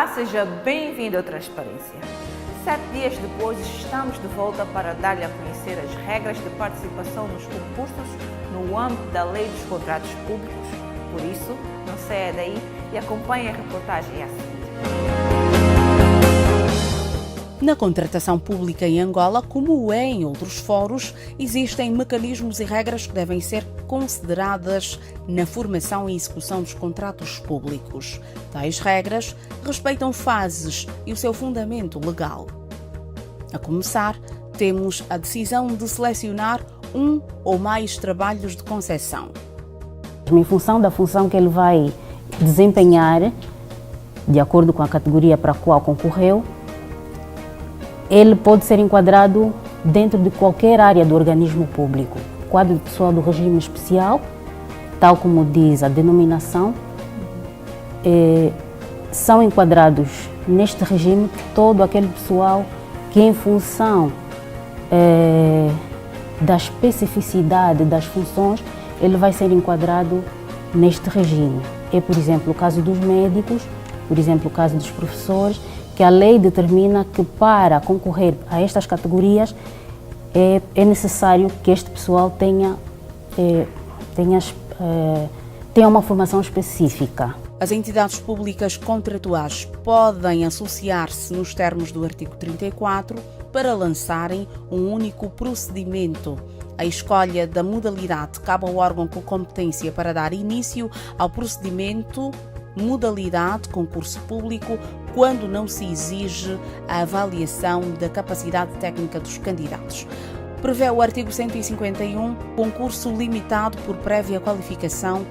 Olá, seja bem-vindo à Transparência. 7 dias depois, estamos de volta para dar-lhe a conhecer as regras de participação nos concursos no âmbito da Lei dos Contratos Públicos. Por isso, não saia daí e acompanhe a reportagem a seguir. Na contratação pública em Angola, como é em outros fóruns, existem mecanismos e regras que devem ser consideradas na formação e execução dos contratos públicos. Tais regras respeitam fases e o seu fundamento legal. A começar, temos a decisão de selecionar um ou mais trabalhos de concessão. Em função da função que ele vai desempenhar, de acordo com a categoria para a qual concorreu, ele pode ser enquadrado dentro de qualquer área do organismo público. Quadro de pessoal do regime especial, tal como diz a denominação, são enquadrados neste regime todo aquele pessoal que, em função da especificidade das funções, ele vai ser enquadrado neste regime. É, por exemplo, o caso dos médicos, por exemplo, o caso dos professores, que a lei determina que para concorrer a estas categorias é necessário que este pessoal tenha uma formação específica. As entidades públicas contratuais podem associar-se nos termos do artigo 34 para lançarem um único procedimento. A escolha da modalidade cabe ao órgão com competência para dar início ao procedimento, modalidade, concurso público, quando não se exige a avaliação da capacidade técnica dos candidatos. Prevê o artigo 151, concurso limitado por prévia qualificação,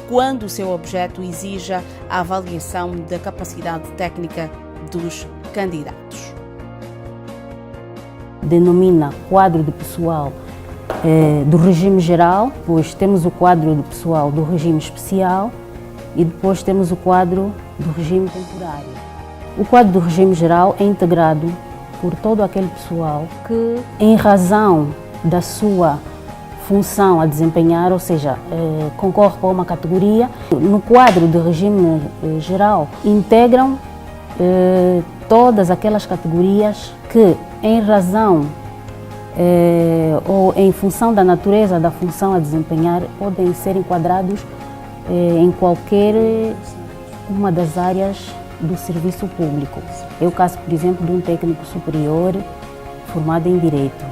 quando o seu objeto exija a avaliação da capacidade técnica dos candidatos. Denomina quadro de pessoal do regime geral, pois temos o quadro de pessoal do regime especial e depois temos o quadro do regime temporário. O quadro do regime geral é integrado por todo aquele pessoal que, em razão da sua função a desempenhar, ou seja, concorre para uma categoria, no quadro do regime geral integram todas aquelas categorias que, em razão ou em função da natureza da função a desempenhar, podem ser enquadrados em qualquer uma das áreas do serviço público. É o caso, por exemplo, de um técnico superior formado em Direito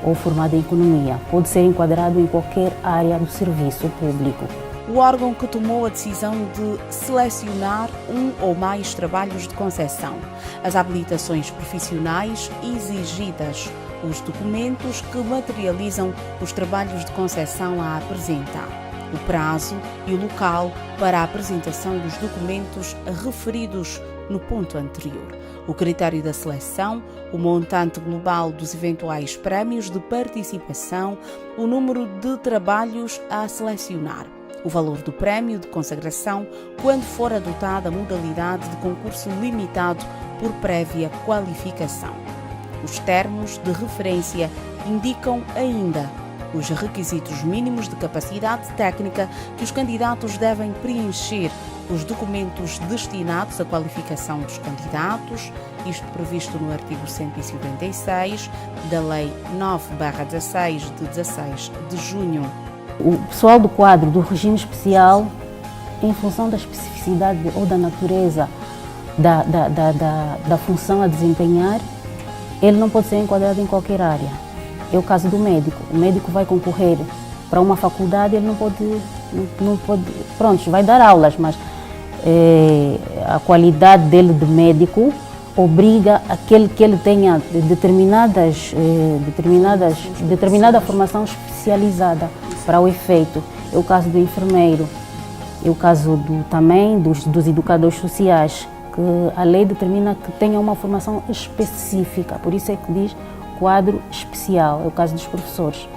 ou formado em Economia. Pode ser enquadrado em qualquer área do serviço público. O órgão que tomou a decisão de selecionar um ou mais trabalhos de concessão, as habilitações profissionais exigidas, os documentos que materializam os trabalhos de concessão a apresentar, o prazo e o local para a apresentação dos documentos referidos no ponto anterior, o critério da seleção, o montante global dos eventuais prémios de participação, o número de trabalhos a selecionar, o valor do prémio de consagração quando for adotada a modalidade de concurso limitado por prévia qualificação. Os termos de referência indicam ainda os requisitos mínimos de capacidade técnica que os candidatos devem preencher, os documentos destinados à qualificação dos candidatos, isto previsto no artigo 156 da Lei 9/16 de 16 de junho. O pessoal do quadro do regime especial, em função da especificidade ou da natureza da função a desempenhar, ele não pode ser enquadrado em qualquer área. É o caso do médico. O médico vai concorrer para uma faculdade, ele não pode, pronto, vai dar aulas, mas a qualidade dele de médico obriga aquele que ele tenha determinada formação especializada para o efeito. É o caso do enfermeiro, é o caso também dos educadores sociais, que a lei determina que tenha uma formação específica, por isso é que diz quadro especial, é o caso dos professores.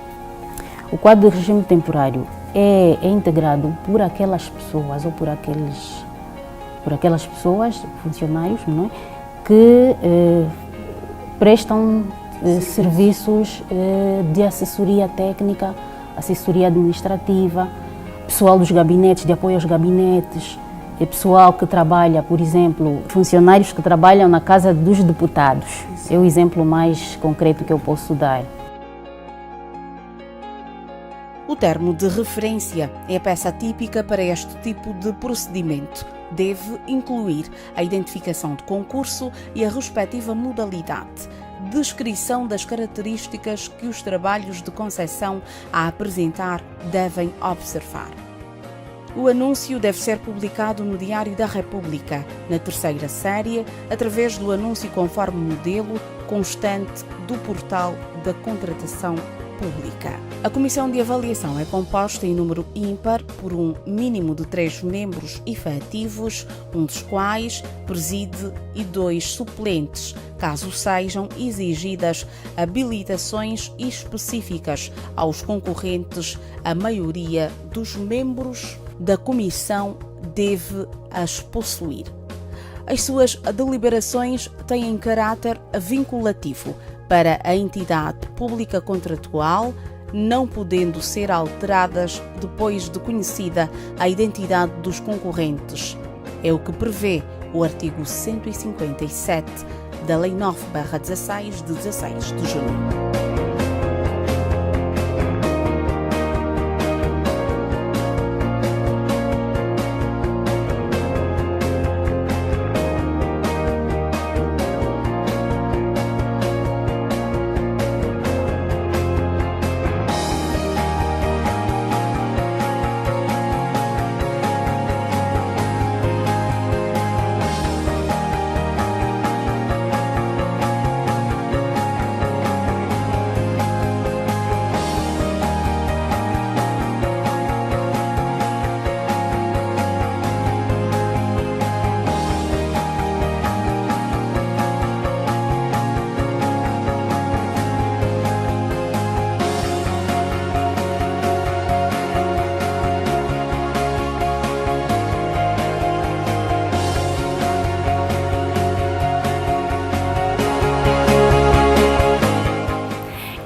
O quadro do regime temporário é integrado por aquelas pessoas ou por aquelas pessoas, funcionários, não é, que prestam serviços de assessoria técnica, assessoria administrativa, pessoal dos gabinetes, de apoio aos gabinetes, É pessoal que trabalha, por exemplo, funcionários que trabalham na Casa dos Deputados. É o exemplo mais concreto que eu posso dar. O termo de referência é a peça típica para este tipo de procedimento. Deve incluir a identificação de concurso e a respectiva modalidade, descrição das características que os trabalhos de concessão a apresentar devem observar. O anúncio deve ser publicado no Diário da República, na terceira série, através do anúncio conforme modelo constante do portal da contratação pública. A comissão de avaliação é composta em número ímpar por um mínimo de 3 membros efetivos, um dos quais preside e 2 suplentes, caso sejam exigidas habilitações específicas aos concorrentes. A maioria dos membros da comissão deve as possuir. As suas deliberações têm caráter vinculativo para a entidade pública contratual, não podendo ser alteradas depois de conhecida a identidade dos concorrentes. É o que prevê o artigo 157 da Lei 9/16, de 16 de junho.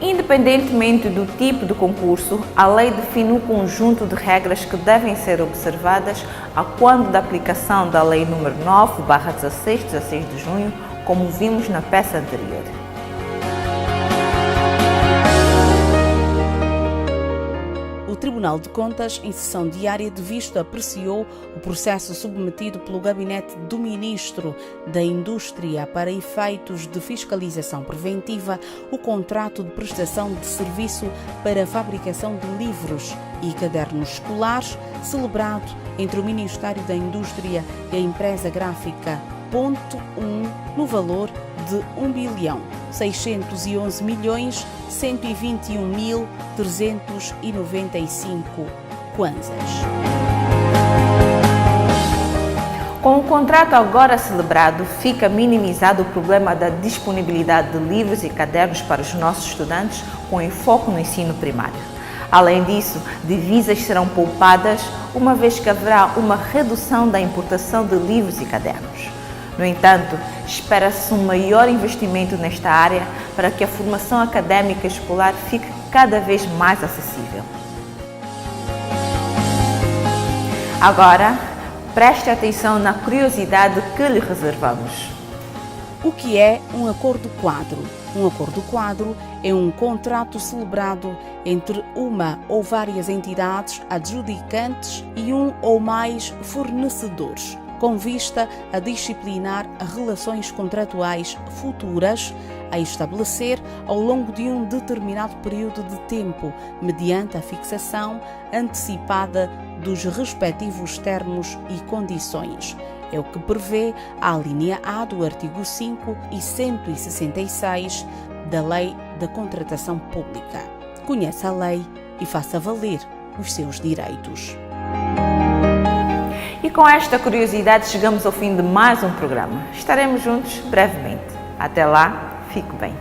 Independentemente do tipo de concurso, a lei define um conjunto de regras que devem ser observadas a quando da aplicação da Lei nº 9/16, 16 de junho, como vimos na peça anterior. O Tribunal de Contas, em sessão diária de vista, apreciou o processo submetido pelo Gabinete do Ministro da Indústria para efeitos de fiscalização preventiva, o contrato de prestação de serviço para a fabricação de livros e cadernos escolares, celebrado entre o Ministério da Indústria e a empresa gráfica Ponto 1, no valor de 1.611.121.395 kwanzas. Com o contrato agora celebrado, fica minimizado o problema da disponibilidade de livros e cadernos para os nossos estudantes, com enfoque no ensino primário. Além disso, divisas serão poupadas, uma vez que haverá uma redução da importação de livros e cadernos. No entanto, espera-se um maior investimento nesta área para que a formação académica escolar fique cada vez mais acessível. Agora, preste atenção na curiosidade que lhe reservamos. O que é um acordo-quadro? Um acordo-quadro é um contrato celebrado entre uma ou várias entidades adjudicantes e um ou mais fornecedores, com vista a disciplinar relações contratuais futuras a estabelecer ao longo de um determinado período de tempo, mediante a fixação antecipada dos respectivos termos e condições. É o que prevê a alínea A do artigo 5 e 166 da Lei da Contratação Pública. Conheça a lei e faça valer os seus direitos. E com esta curiosidade chegamos ao fim de mais um programa. Estaremos juntos brevemente. Até lá, fique bem.